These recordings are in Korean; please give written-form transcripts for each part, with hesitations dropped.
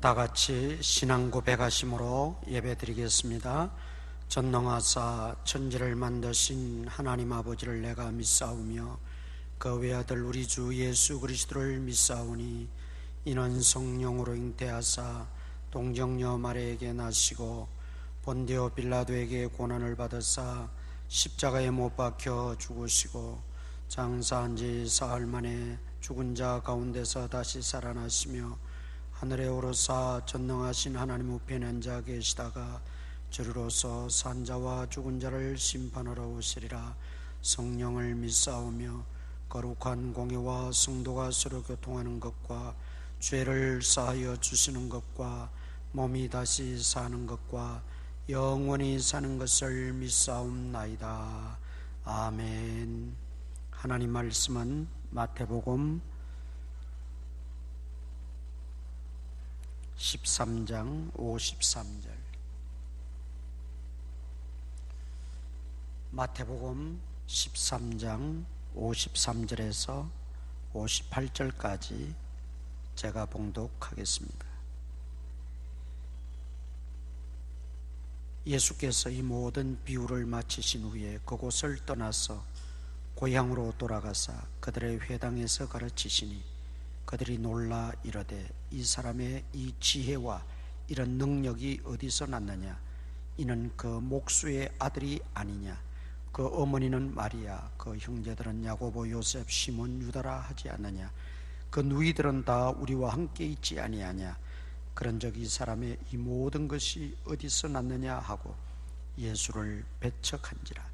다 같이 신앙 고백하심으로 예배드리겠습니다. 전능하사 천지를 만드신 하나님 아버지를 내가 믿사오며 그 외아들 우리 주 예수 그리스도를 믿사오니 이는 성령으로 잉태하사 동정녀 마리아에게 나시고 본디오 빌라도에게 고난을 받으사 십자가에 못 박혀 죽으시고 장사한 지 사흘 만에 죽은 자 가운데서 다시 살아나시며 하늘에 오르사 전능하신 하나님 우편에 앉아 계시다가 저리로서 산자와 죽은 자를 심판하러 오시리라. 성령을 믿사오며 거룩한 공예와 성도가 서로 교통하는 것과 죄를 사하여 주시는 것과 몸이 다시 사는 것과 영원히 사는 것을 믿사옵나이다. 아멘. 하나님 말씀은 마태복음 13장 53절. 마태복음 13장 53절에서 58절까지 제가 봉독하겠습니다. 예수께서 이 모든 비유를 마치신 후에 그곳을 떠나서 고향으로 돌아가사 그들의 회당에서 가르치시니 그들이 놀라 이르되 이 사람의 이 지혜와 이런 능력이 어디서 났느냐? 이는 그 목수의 아들이 아니냐? 그 어머니는 마리아, 그 형제들은 야고보, 요셉, 시몬, 유다라 하지 않느냐? 그 누이들은 다 우리와 함께 있지 아니하냐? 그런즉 이 사람의 이 모든 것이 어디서 났느냐 하고 예수를 배척한지라.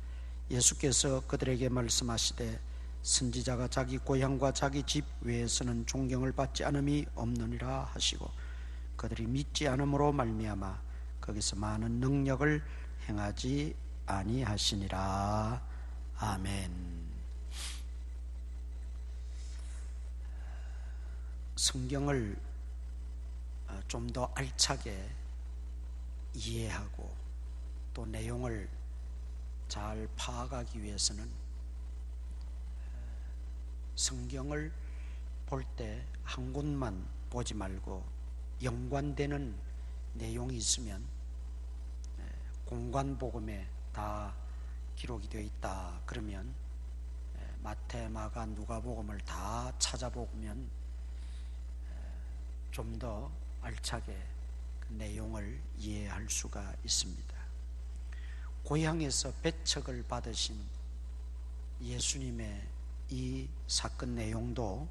예수께서 그들에게 말씀하시되 선지자가 자기 고향과 자기 집 외에서는 존경을 받지 않음이 없느니라 하시고 그들이 믿지 않음으로 말미암아 거기서 많은 능력을 행하지 아니하시니라. 아멘. 성경을 좀 더 알차게 이해하고 또 내용을 잘 파악하기 위해서는 성경을 볼 때 한 곳만 보지 말고 연관되는 내용이 있으면 공관복음에 다 기록이 되어 있다 그러면 마태, 마가, 누가복음을 다 찾아보면 좀 더 알차게 그 내용을 이해할 수가 있습니다. 고향에서 배척을 받으신 예수님의 이 사건 내용도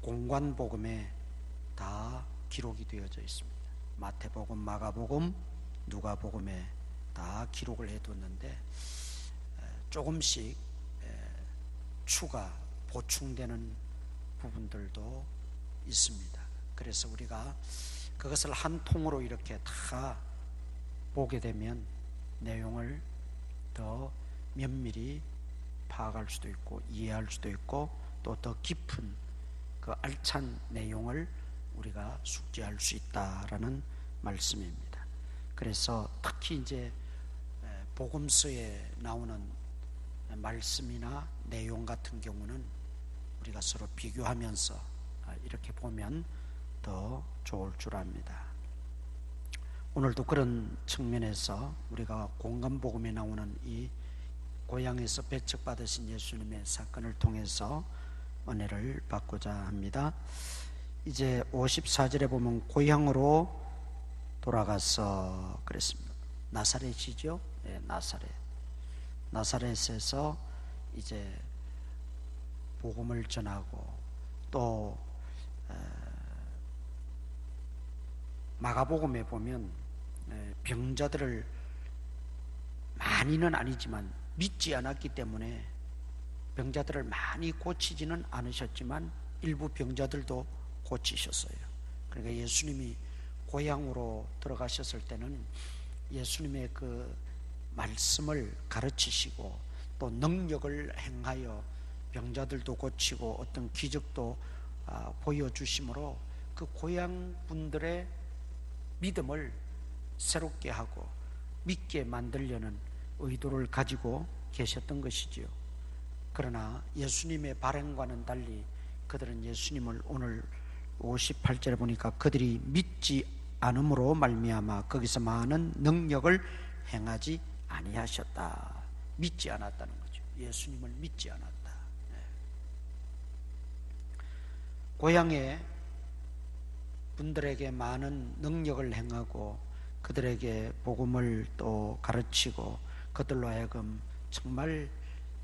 공관복음에 다 기록이 되어져 있습니다. 마태복음, 마가복음, 누가복음에 다 기록을 해뒀는데 조금씩 추가 보충되는 부분들도 있습니다. 그래서 우리가 그것을 한 통으로 이렇게 다 보게 되면 내용을 더 면밀히 파악할 수도 있고 이해할 수도 있고 또 더 깊은 그 알찬 내용을 우리가 숙지할 수 있다라는 말씀입니다. 그래서 특히 이제 복음서에 나오는 말씀이나 내용 같은 경우는 우리가 서로 비교하면서 이렇게 보면 더 좋을 줄 압니다. 오늘도 그런 측면에서 우리가 공관복음에 나오는 이 고향에서 배척받으신 예수님의 사건을 통해서 은혜를 받고자 합니다. 이제 54절에 보면 고향으로 돌아가서 그랬습니다. 나사렛이죠? 네, 나사렛. 나사렛에서 이제 복음을 전하고 또 마가복음에 보면 병자들을 많이는 아니지만 믿지 않았기 때문에 병자들을 많이 고치지는 않으셨지만 일부 병자들도 고치셨어요. 그러니까 예수님이 고향으로 들어가셨을 때는 예수님의 그 말씀을 가르치시고 또 능력을 행하여 병자들도 고치고 어떤 기적도 보여주심으로 그 고향 분들의 믿음을 새롭게 하고 믿게 만들려는 의도를 가지고 계셨던 것이지요. 그러나 예수님의 발행과는 달리 그들은 예수님을 오늘 58절에 보니까 그들이 믿지 않음으로 말미암아 거기서 많은 능력을 행하지 아니하셨다. 믿지 않았다는 거죠. 예수님을 믿지 않았다. 고향에 분들에게 많은 능력을 행하고 그들에게 복음을 또 가르치고 그들로 하여금 정말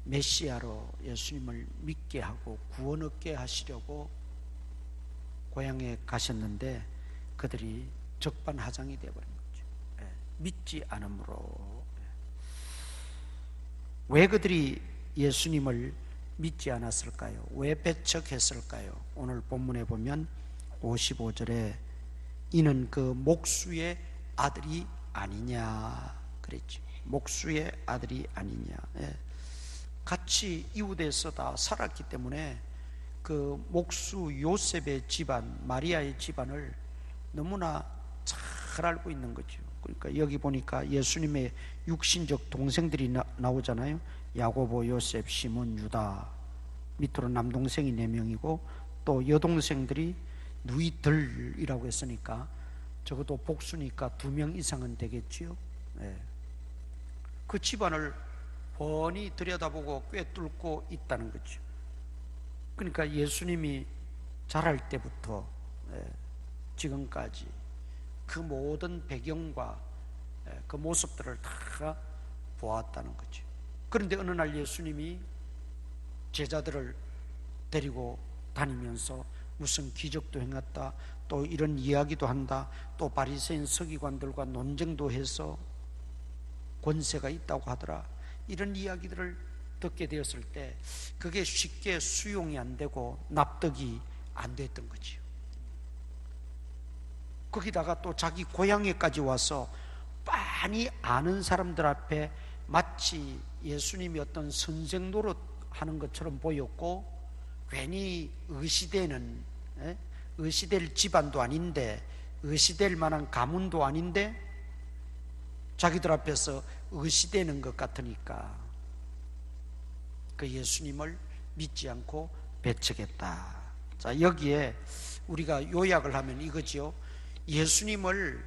메시아로 예수님을 믿게 하고 구원 얻게 하시려고 고향에 가셨는데 그들이 적반하장이 되어버린 거죠. 믿지 않으므로. 왜 그들이 예수님을 믿지 않았을까요? 왜 배척했을까요? 오늘 본문에 보면 55절에 이는 그 목수의 아들이 아니냐 그랬죠. 목수의 아들이 아니냐. 같이 이웃에서 다 살았기 때문에 그 목수 요셉의 집안, 마리아의 집안을 너무나 잘 알고 있는 거죠. 그러니까 여기 보니까 예수님의 육신적 동생들이 나오잖아요. 야고보, 요셉, 시몬, 유다, 밑으로 남동생이 4명이고 또 여동생들이 누이들이라고 했으니까 적어도 복수니까 2명 이상은 되겠지요. 그 집안을 훤히 들여다보고 꿰뚫고 있다는 거죠. 그러니까 예수님이 자랄 때부터 지금까지 그 모든 배경과 그 모습들을 다 보았다는 거죠. 그런데 어느 날 예수님이 제자들을 데리고 다니면서 무슨 기적도 행했다, 또 이런 이야기도 한다, 또 바리새인 서기관들과 논쟁도 해서 권세가 있다고 하더라, 이런 이야기들을 듣게 되었을 때 그게 쉽게 수용이 안 되고 납득이 안 됐던 거지요. 거기다가 또 자기 고향에까지 와서 많이 아는 사람들 앞에 마치 예수님이 어떤 선생 노릇 하는 것처럼 보였고, 괜히 의시될 집안도 아닌데, 의시될 만한 가문도 아닌데 자기들 앞에서 의시되는 것 같으니까 그 예수님을 믿지 않고 배척했다. 자, 여기에 우리가 요약을 하면 이거죠. 예수님을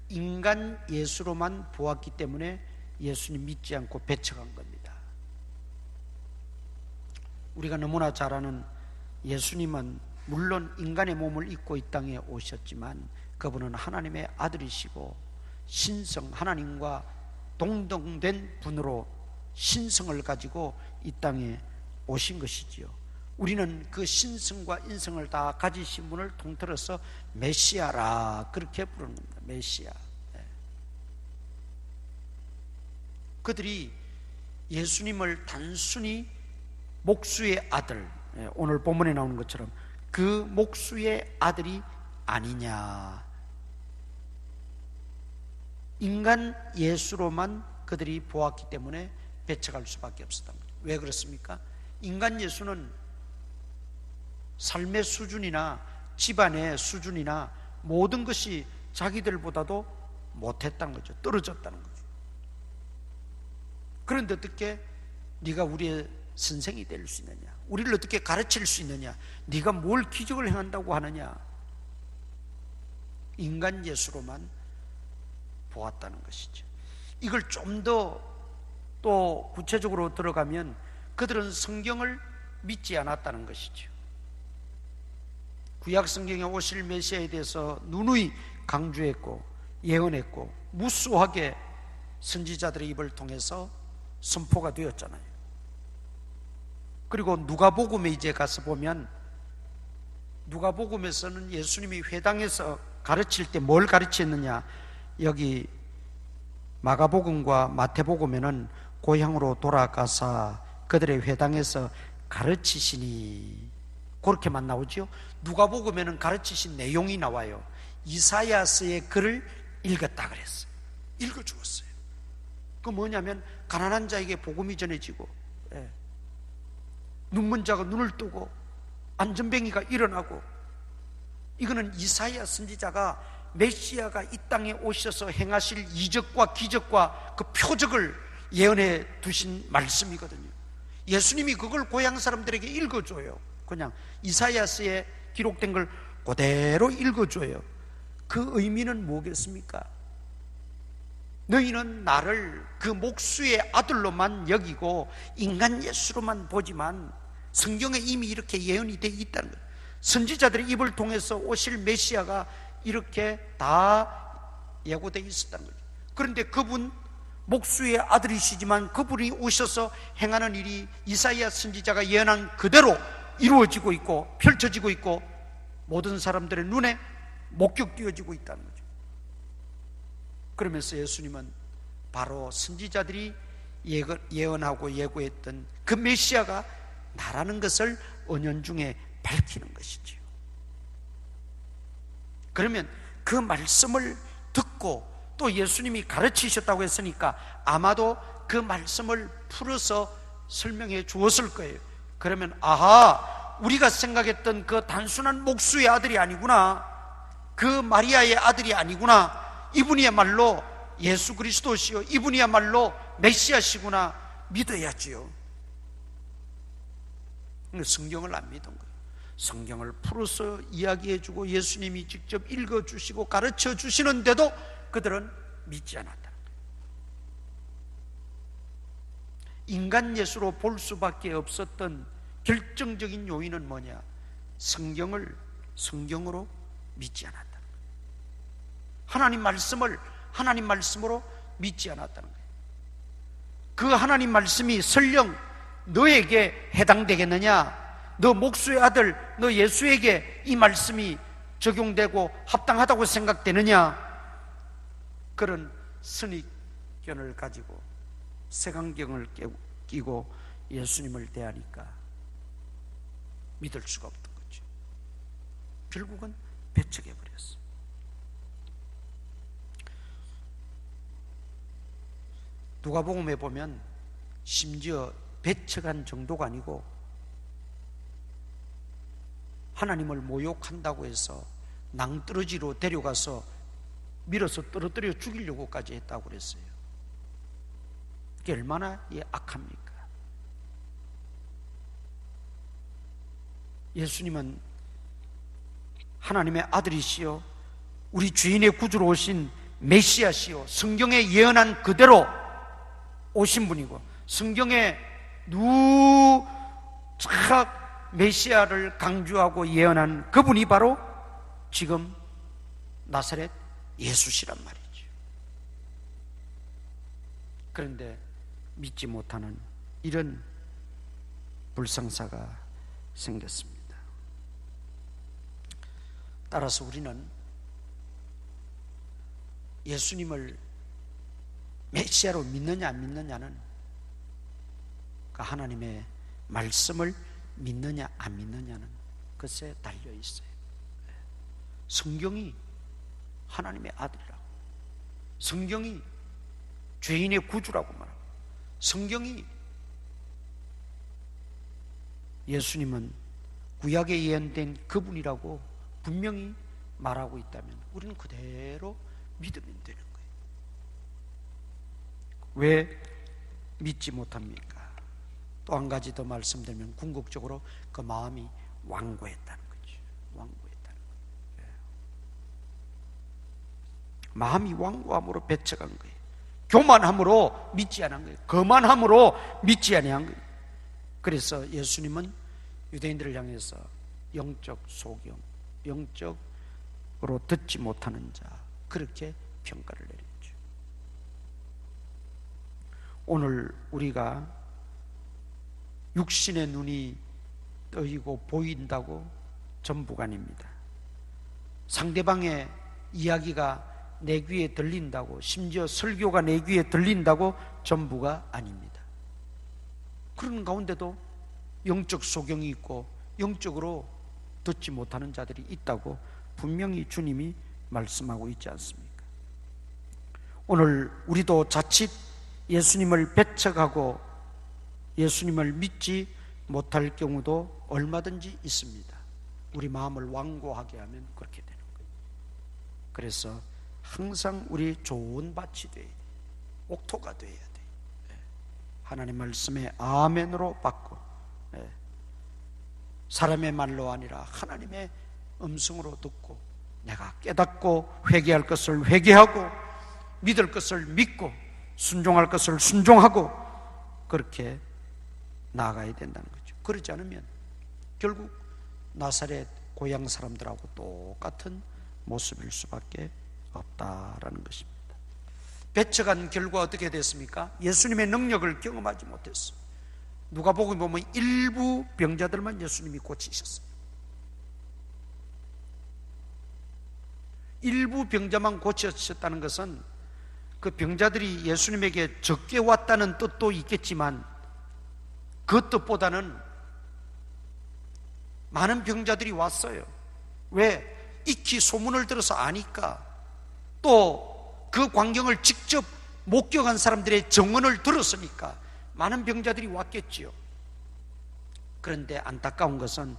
인간 예수로만 보았기 때문에 예수님 믿지 않고 배척한 겁니다. 우리가 너무나 잘 아는 예수님은 물론 인간의 몸을 입고 이 땅에 오셨지만 그분은 하나님의 아들이시고 신성, 하나님과 동등된 분으로 신성을 가지고 이 땅에 오신 것이지요. 우리는 그 신성과 인성을 다 가지신 분을 통틀어서 메시아라 그렇게 부르는 겁니다. 메시아. 그들이 예수님을 단순히 목수의 아들, 오늘 본문에 나오는 것처럼 그 목수의 아들이 아니냐, 인간 예수로만 그들이 보았기 때문에 배척할 수밖에 없었다. 왜 그렇습니까? 인간 예수는 삶의 수준이나 집안의 수준이나 모든 것이 자기들보다도 못했다는 거죠. 떨어졌다는 거죠. 그런데 어떻게 네가 우리의 선생이 될 수 있느냐, 우리를 어떻게 가르칠 수 있느냐, 네가 뭘 기적을 행한다고 하느냐. 인간 예수로만 보았다는 것이죠. 이걸 좀 더 또 구체적으로 들어가면 그들은 성경을 믿지 않았다는 것이죠. 구약 성경에 오실 메시아에 대해서 누누이 강조했고 예언했고 무수하게 선지자들의 입을 통해서 선포가 되었잖아요. 그리고 누가복음에 이제 가서 보면 누가복음에서는 예수님이 회당에서 가르칠 때 뭘 가르쳤느냐, 여기 마가복음과 마태복음에는 고향으로 돌아가사 그들의 회당에서 가르치시니 그렇게만 나오죠. 누가복음에는 가르치신 내용이 나와요. 이사야서의 글을 읽었다 그랬어요. 읽어주었어요. 그 뭐냐면 가난한 자에게 복음이 전해지고, 눈먼 자가 눈을 뜨고 안전뱅이가 일어나고, 이거는 이사야 선지자가 메시아가 이 땅에 오셔서 행하실 이적과 기적과 그 표적을 예언해 두신 말씀이거든요. 예수님이 그걸 고향 사람들에게 읽어줘요. 그냥 이사야서에 기록된 걸 그대로 읽어줘요. 그 의미는 뭐겠습니까? 너희는 나를 그 목수의 아들로만 여기고 인간 예수로만 보지만 성경에 이미 이렇게 예언이 되어 있다는 거예요. 선지자들의 입을 통해서 오실 메시아가 이렇게 다 예고되어 있었다는 거죠. 그런데 그분 목수의 아들이시지만 그분이 오셔서 행하는 일이 이사야 선지자가 예언한 그대로 이루어지고 있고 펼쳐지고 있고 모든 사람들의 눈에 목격되어지고 있다는 거죠. 그러면서 예수님은 바로 선지자들이 예언하고 예고했던 그 메시아가 나라는 것을 은연중에 밝히는 것이지요. 그러면 그 말씀을 듣고 또 예수님이 가르치셨다고 했으니까 아마도 그 말씀을 풀어서 설명해 주었을 거예요. 그러면 아하, 우리가 생각했던 그 단순한 목수의 아들이 아니구나, 그 마리아의 아들이 아니구나, 이분이야말로 예수 그리스도시요, 이분이야말로 메시아시구나 믿어야지요. 성경을 안 믿은 거예요. 성경을 풀어서 이야기해주고 예수님이 직접 읽어주시고 가르쳐주시는데도 그들은 믿지 않았다. 인간 예수로 볼 수밖에 없었던 결정적인 요인은 뭐냐? 성경을 성경으로 믿지 않았다. 하나님 말씀을 하나님 말씀으로 믿지 않았다는 거예요. 그 하나님 말씀이 설령 너에게 해당되겠느냐? 너 목수의 아들, 너 예수에게 이 말씀이 적용되고 합당하다고 생각되느냐? 그런 선입견을 가지고 색안경을 끼고 예수님을 대하니까 믿을 수가 없던 거죠. 결국은 배척해버렸어요. 누가복음에 보면 심지어 배척한 정도가 아니고 하나님을 모욕한다고 해서 낭떠러지로 데려가서 밀어서 떨어뜨려 죽이려고까지 했다고 그랬어요. 그게 얼마나 악합니까? 예수님은 하나님의 아들이시요 우리 주인의 구주로 오신 메시아시요 성경에 예언한 그대로 오신 분이고 성경에 누차 메시아를 강조하고 예언한 그분이 바로 지금 나사렛 예수시란 말이죠. 그런데 믿지 못하는 이런 불상사가 생겼습니다. 따라서 우리는 예수님을 메시아로 믿느냐 안 믿느냐는 그 하나님의 말씀을 믿느냐 안 믿느냐는 그것에 달려 있어요. 성경이 하나님의 아들이라고, 성경이 죄인의 구주라고 말하고, 성경이 예수님은 구약에 예언된 그분이라고 분명히 말하고 있다면 우리는 그대로 믿으면 되는 거예요. 왜 믿지 못합니까? 또 한 가지 더 말씀드리면 궁극적으로 그 마음이 완고했다는 거죠. 완고했다는 거예요. 마음이 완고함으로 배척한 거예요. 교만함으로 믿지 않은 거예요. 거만함으로 믿지 아니한 거예요. 그래서 예수님은 유대인들을 향해서 영적 소경, 영적으로 듣지 못하는 자, 그렇게 평가를 내렸죠. 오늘 우리가 육신의 눈이 떠이고 보인다고 전부가 아닙니다. 상대방의 이야기가 내 귀에 들린다고, 심지어 설교가 내 귀에 들린다고 전부가 아닙니다. 그런 가운데도 영적 소경이 있고 영적으로 듣지 못하는 자들이 있다고 분명히 주님이 말씀하고 있지 않습니까? 오늘 우리도 자칫 예수님을 배척하고 예수님을 믿지 못할 경우도 얼마든지 있습니다. 우리 마음을 완고하게 하면 그렇게 되는 거예요. 그래서 항상 우리 좋은 밭이 돼야 돼요. 옥토가 돼야 돼요. 하나님 말씀에 아멘으로 받고, 사람의 말로 아니라 하나님의 음성으로 듣고 내가 깨닫고 회개할 것을 회개하고 믿을 것을 믿고 순종할 것을 순종하고 그렇게 나아가야 된다는 거죠. 그렇지 않으면 결국 나사렛 고향 사람들하고 똑같은 모습일 수밖에 없다라는 것입니다. 배척한 결과 어떻게 됐습니까? 예수님의 능력을 경험하지 못했어요. 누가복음 보면 일부 병자들만 예수님이 고치셨어요. 일부 병자만 고치셨다는 것은 그 병자들이 예수님에게 적게 왔다는 뜻도 있겠지만 그 뜻보다는 많은 병자들이 왔어요. 왜? 익히 소문을 들어서 아니까, 또 그 광경을 직접 목격한 사람들의 증언을 들었으니까 많은 병자들이 왔겠지요. 그런데 안타까운 것은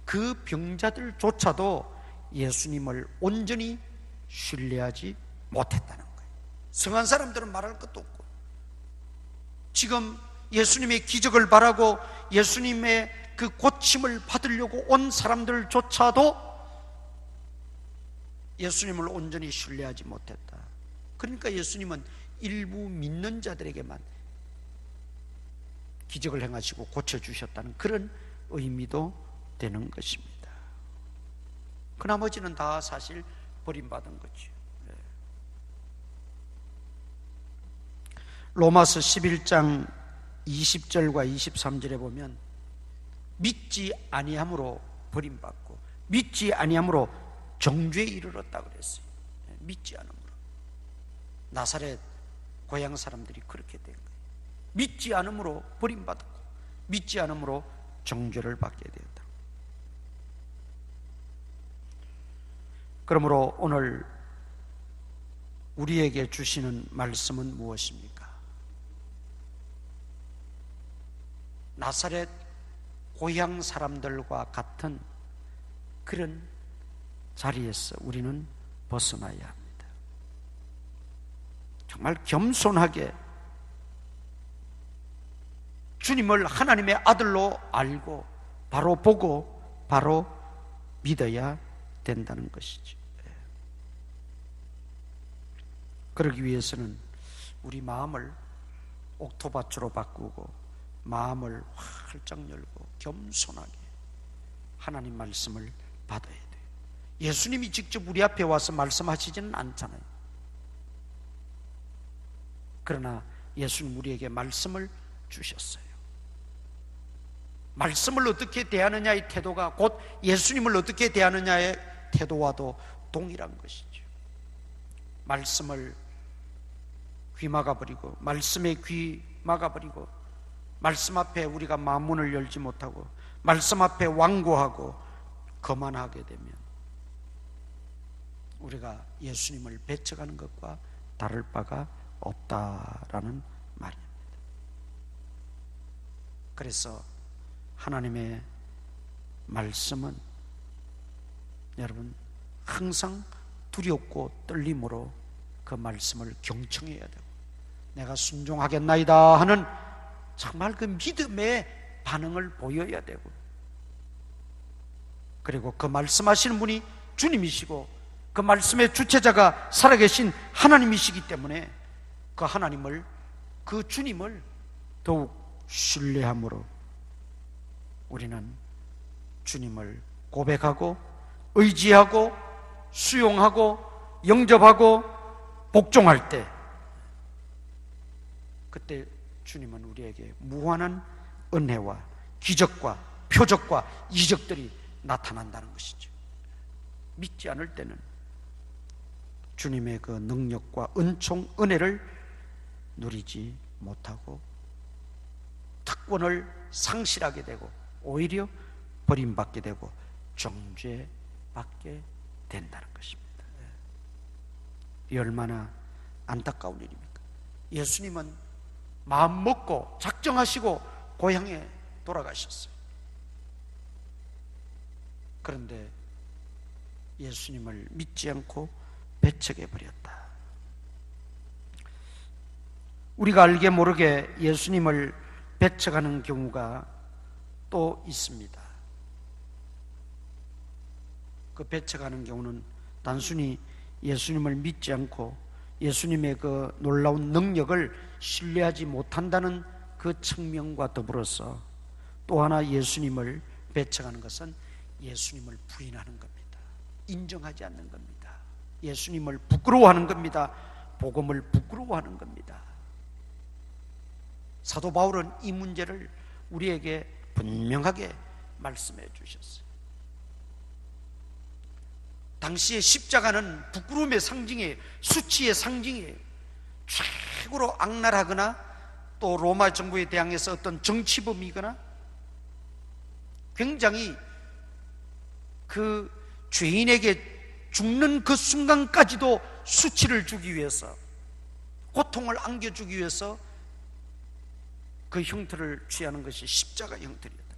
그 병자들조차도 예수님을 온전히 신뢰하지 못했다는 거예요. 성한 사람들은 말할 것도 없고, 지금 예수님의 기적을 바라고 예수님의 그 고침을 받으려고 온 사람들조차도 예수님을 온전히 신뢰하지 못했다. 그러니까 예수님은 일부 믿는 자들에게만 기적을 행하시고 고쳐주셨다는 그런 의미도 되는 것입니다. 그 나머지는 다 사실 버림받은 거죠. 로마서 11장 20절과 23절에 보면 믿지 아니함으로 버림받고 믿지 아니함으로 정죄에 이르렀다고 그랬어요. 믿지 않음으로. 나사렛 고향 사람들이 그렇게 된 거예요. 믿지 않음으로 버림받았고 믿지 않음으로 정죄를 받게 되었다. 그러므로 오늘 우리에게 주시는 말씀은 무엇입니까? 나사렛 고향 사람들과 같은 그런 자리에서 우리는 벗어나야 합니다. 정말 겸손하게 주님을 하나님의 아들로 알고 바로 보고 바로 믿어야 된다는 것이죠. 그러기 위해서는 우리 마음을 옥토밭으로 바꾸고 마음을 활짝 열고 겸손하게 하나님 말씀을 받아야 돼요. 예수님이 직접 우리 앞에 와서 말씀하시지는 않잖아요. 그러나 예수님 우리에게 말씀을 주셨어요. 말씀을 어떻게 대하느냐의 태도가 곧 예수님을 어떻게 대하느냐의 태도와도 동일한 것이죠. 말씀을 귀 막아버리고 말씀에 귀 막아버리고 말씀 앞에 우리가 마음문을 열지 못하고 말씀 앞에 완고하고 거만하게 되면 우리가 예수님을 배척하는 것과 다를 바가 없다라는 말입니다. 그래서 하나님의 말씀은 여러분 항상 두렵고 떨림으로 그 말씀을 경청해야 되고 내가 순종하겠나이다 하는 정말 그 믿음의 반응을 보여야 되고 그리고 그 말씀하시는 분이 주님이시고 그 말씀의 주체자가 살아계신 하나님이시기 때문에 그 하나님을 그 주님을 더욱 신뢰함으로 우리는 주님을 고백하고 의지하고 수용하고 영접하고 복종할 때 그때 주님은 우리에게 무한한 은혜와 기적과 표적과 이적들이 나타난다는 것이죠. 믿지 않을 때는 주님의 그 능력과 은총, 은혜를 누리지 못하고 특권을 상실하게 되고 오히려 버림받게 되고 정죄받게 된다는 것입니다. 이 얼마나 안타까운 일입니까? 예수님은 마음 먹고 작정하시고 고향에 돌아가셨어요. 그런데 예수님을 믿지 않고 배척해버렸다. 우리가 알게 모르게 예수님을 배척하는 경우가 또 있습니다. 그 배척하는 경우는 단순히 예수님을 믿지 않고 예수님의 그 놀라운 능력을 신뢰하지 못한다는 그 측면과 더불어서 또 하나 예수님을 배척하는 것은 예수님을 부인하는 겁니다. 인정하지 않는 겁니다. 예수님을 부끄러워하는 겁니다. 복음을 부끄러워하는 겁니다. 사도 바울은 이 문제를 우리에게 분명하게 말씀해 주셨어요. 당시의 십자가는 부끄러움의 상징이에요. 수치의 상징이에요. 최고로 악랄하거나 또 로마 정부에 대항해서 어떤 정치범이거나 굉장히 그 죄인에게 죽는 그 순간까지도 수치를 주기 위해서, 고통을 안겨주기 위해서 그 형태를 취하는 것이 십자가 형태이다.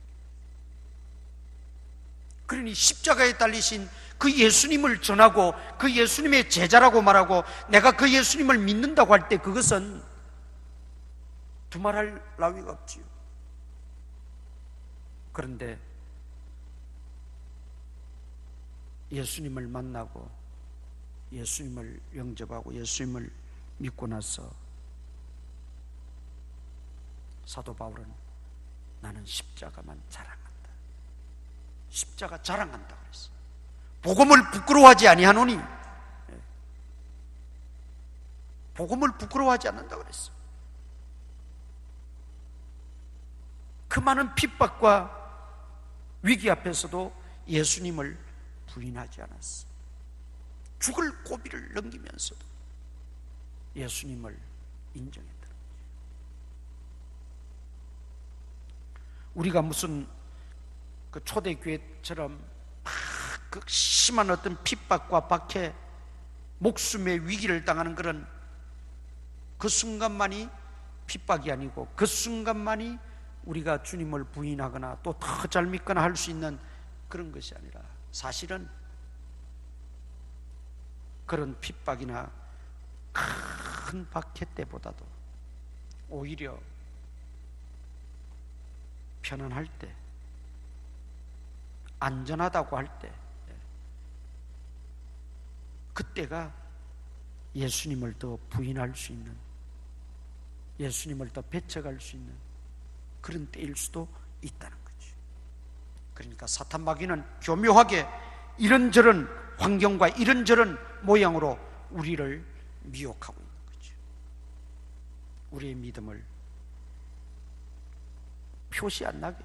그러니 십자가에 달리신 그 예수님을 전하고 그 예수님의 제자라고 말하고 내가 그 예수님을 믿는다고 할 때 그것은 두말할 나위가 없지요. 그런데 예수님을 만나고 예수님을 영접하고 예수님을 믿고 나서 사도 바울은 나는 십자가만 자랑한다. 십자가 자랑한다 그랬어. 복음을 부끄러워하지 아니하노니, 복음을 부끄러워하지 않는다 그랬어. 그 많은 핍박과 위기 앞에서도 예수님을 부인하지 않았어. 죽을 고비를 넘기면서도 예수님을 인정했다. 우리가 무슨 그 초대교회처럼 그 심한 어떤 핍박과 박해, 목숨의 위기를 당하는 그런 그 순간만이 핍박이 아니고 그 순간만이 우리가 주님을 부인하거나 또 더 잘 믿거나 할 수 있는 그런 것이 아니라 사실은 그런 핍박이나 큰 박해 때보다도 오히려 편안할 때, 안전하다고 할 때, 그때가 예수님을 더 부인할 수 있는, 예수님을 더 배척할 수 있는 그런 때일 수도 있다는 거죠. 그러니까 사탄 마귀는 교묘하게 이런저런 환경과 이런저런 모양으로 우리를 미혹하고 있는 거죠. 우리의 믿음을 표시 안 나게,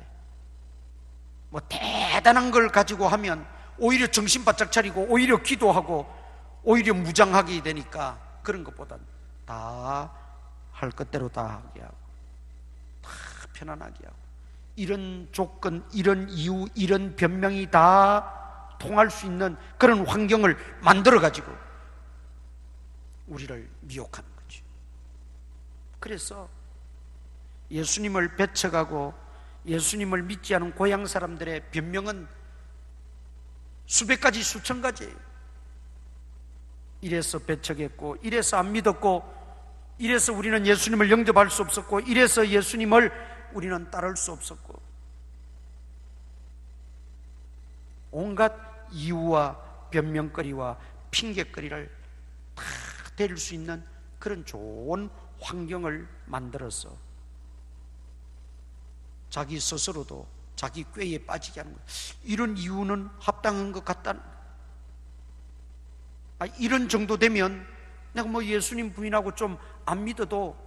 뭐 대단한 걸 가지고 하면 오히려 정신 바짝 차리고 오히려 기도하고 오히려 무장하게 되니까 그런 것보단 다 할 것대로 다 하게 하고 다 편안하게 하고 이런 조건, 이런 이유, 이런 변명이 다 통할 수 있는 그런 환경을 만들어 가지고 우리를 미혹하는 거죠. 그래서 예수님을 배척하고 예수님을 믿지 않은 고향 사람들의 변명은 수백 가지, 수천 가지예요. 이래서 배척했고, 이래서 안 믿었고, 이래서 우리는 예수님을 영접할 수 없었고, 이래서 예수님을 우리는 따를 수 없었고, 온갖 이유와 변명거리와 핑계거리를 다 대릴 수 있는 그런 좋은 환경을 만들어서 자기 스스로도 자기 꾀에 빠지게 하는 거예요. 이런 이유는 합당한 것 같다. 이런 정도 되면 내가 뭐 예수님 부인하고 좀 안 믿어도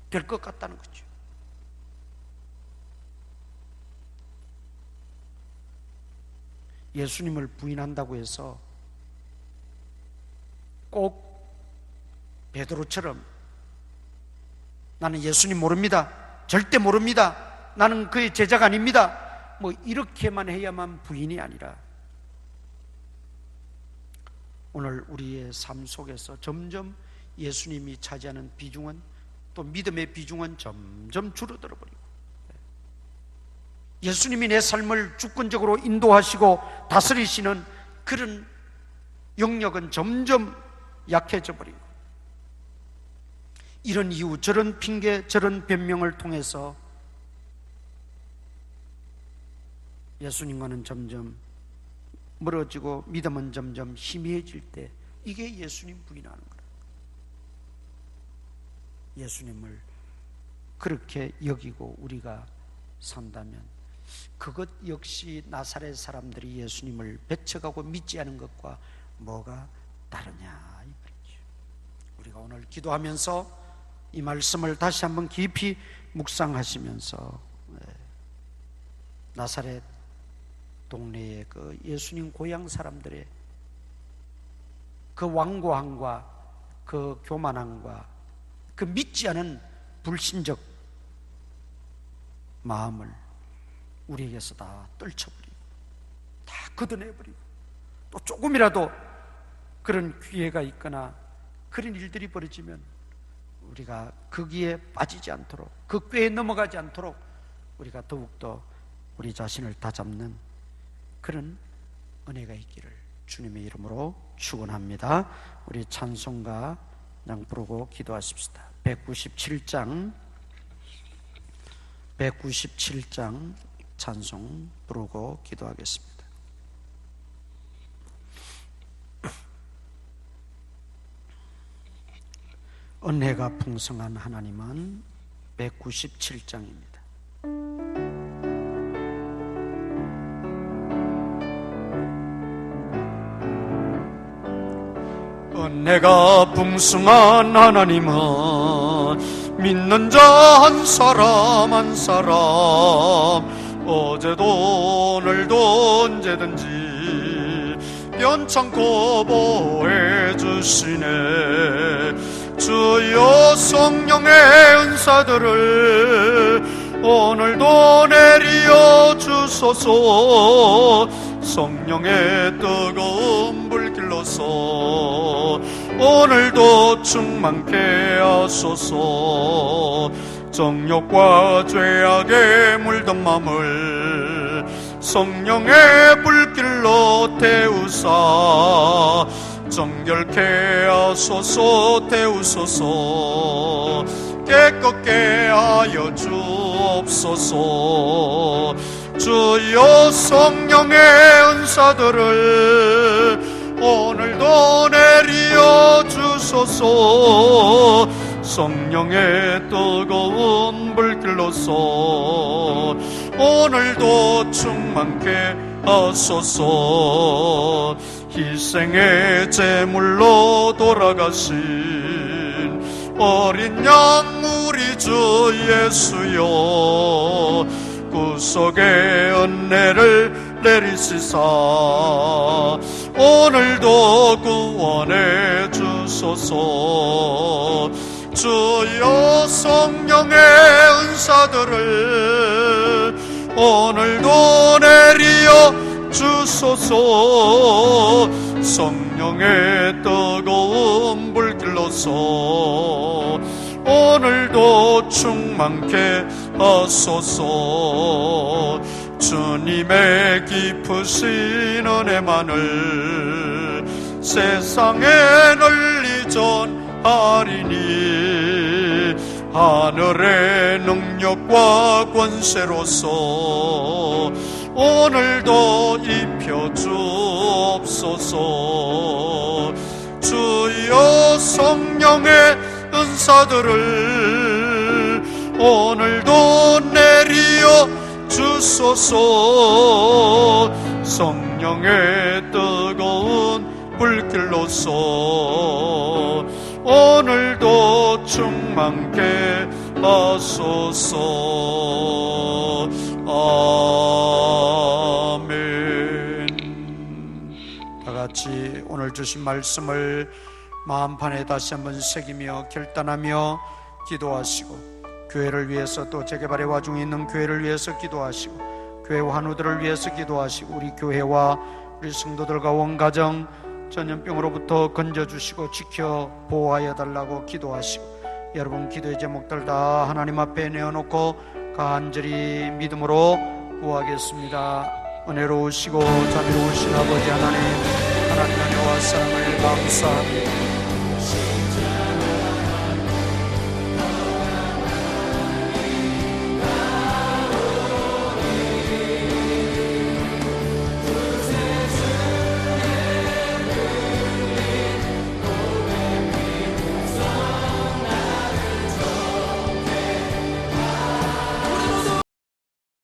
될 것 같다는 거죠. 예수님을 부인한다고 해서 꼭 베드로처럼 나는 예수님 모릅니다, 절대 모릅니다, 나는 그의 제자가 아닙니다, 뭐 이렇게만 해야만 부인이 아니라 오늘 우리의 삶 속에서 점점 예수님이 차지하는 비중은, 또 믿음의 비중은 점점 줄어들어 버리고, 예수님이 내 삶을 주권적으로 인도하시고 다스리시는 그런 영역은 점점 약해져 버리고, 이런 이유, 저런 핑계, 저런 변명을 통해서 예수님과는 점점 멀어지고 믿음은 점점 희미해질 때, 이게 예수님 부인하는 거예요. 예수님을 그렇게 여기고 우리가 산다면 그것 역시 나사렛 사람들이 예수님을 배척하고 믿지 않은 것과 뭐가 다르냐 이 말이죠. 우리가 오늘 기도하면서 이 말씀을 다시 한번 깊이 묵상하시면서 나사렛 동네의 그 예수님 고향 사람들의 그 완고함과 그 교만함과 그 믿지 않은 불신적 마음을 우리에게서 다 떨쳐버리고 다 걷어내버리고, 또 조금이라도 그런 기회가 있거나 그런 일들이 벌어지면 우리가 거기에 빠지지 않도록, 그 꾀에 넘어가지 않도록 우리가 더욱더 우리 자신을 다잡는 그런 은혜가 있기를 주님의 이름으로 축원합니다. 우리 찬송가 양 부르고 기도하십시다. 197장 찬송 부르고 기도하겠습니다. 은혜가 풍성한 하나님은 197장입니다. 은혜가 풍성한 하나님은 믿는 자 한 사람 한 사람 어제도 오늘도 언제든지 변찮고 보호해 주시네. 주여 성령의 은사들을 오늘도 내리어 주소서. 성령의 뜨거운 불길로서 오늘도 충만케 하소서. 정욕과 죄악에 물든 맘을 성령의 불길로 태우사 정결케 하소서. 태우소서. 깨끗게 하여 주옵소서. 주여 성령의 은사들을 오늘도 내리어 주소서. 성령의 뜨거운 불길로서 오늘도 충만케 하소서. 희생의 제물로 돌아가신 어린 양 우리 주 예수여, 구속의 은혜를 내리시사 오늘도 구원해 주소서. 주여 성령의 은사들을 오늘도 내리어 주소서. 성령의 뜨거운 불길로서 오늘도 충만케 하소서. 주님의 깊으신 은혜만을 세상에 널리 전하리니 하늘의 능력과 권세로서 오늘도 입혀 주옵소서. 주여 성령의 은사들을 오늘도 내리어 주소서. 성령의 뜨거운 불길로서 오늘도 충만케 하소서. 아멘. 다같이 오늘 주신 말씀을 마음판에 다시 한번 새기며 결단하며 기도하시고, 교회를 위해서 또 재개발의 와중에 있는 교회를 위해서 기도하시고, 교회 환우들을 위해서 기도하시고, 우리 교회와 우리 성도들과 원가정 전염병으로부터 건져주시고 지켜 보호하여 달라고 기도하시고, 여러분 기도의 제목들 다 하나님 앞에 내어놓고 간절히 믿음으로 구하겠습니다. 은혜로우시고 자비로우신 아버지 하나님, 하나님 은혜와 사랑을 감사합니다.